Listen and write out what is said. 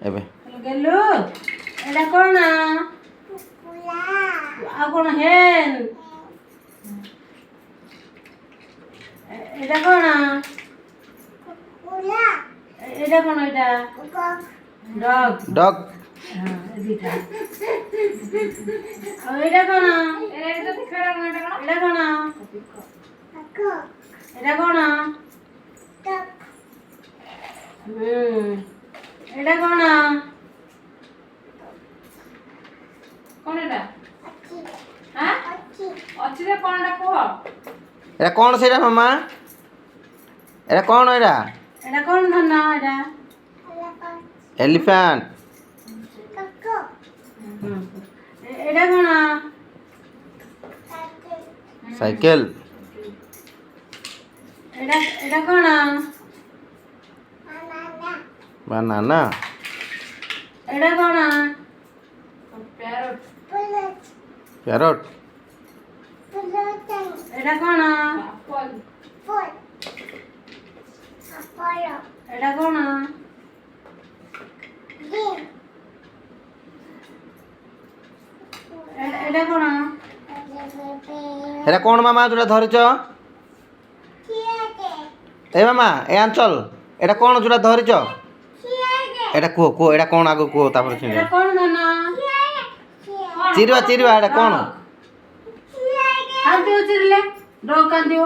ଏବେ ଗେଲୁ ଏଇଟା କ'ଣ ଆଉ କ'ଣ ହେନ୍ ଏଇଟା କ'ଣ ଏଇଟା କ'ଣ ଏଇଟା ଡଗ୍ ଡଗ୍ ହଁ ଏ ଦିଟା ଆଉ ଏଇଟା କ'ଣ ଏଇଟା କ'ଣ ଏଇଟା କ'ଣ ଏଇଟା କ'ଣ କ'ଣ ଏଇଟା ହାଁ ଅଛି ଯେ କ'ଣଟା କୁହ ଏଟା କ'ଣ ସେଇଟା ମାମା ଏଟା କ'ଣ ଏଟା ଏଇଟା କ'ଣ ଧନ ଏଇଟା ଏଲିଫ୍ୟାଣ୍ଟ ଏଇଟା କ'ଣ ସାଇକେଲ ଏଇଟା କ'ଣ ବାନାନା ଏଇଟା କ'ଣ ପ୍ୟାରଟ୍ ଏଇଟା କ'ଣ ଏଇଟା କ'ଣ ଏଇଟା କ'ଣ ଏଟା କ'ଣ ମାମା ଯୋଉଟା ଧରିଛ ଏ ମାମା ଏ ଆଞ୍ଚଲ ଏଟା କ'ଣ ଯୋଉଟା ଧରିଛ ଏଟା କୁହ କୁହ ଏଟା କ'ଣ ଆଗ କୁହ ତାପରେ ଏଇଟା କ'ଣ ଧନ ଚିରିବା ଚିରିବା ଏଟା କ'ଣ କାନ୍ଦିବ ଚିରିଲେ ଡଗ୍ କାନ୍ଦିବ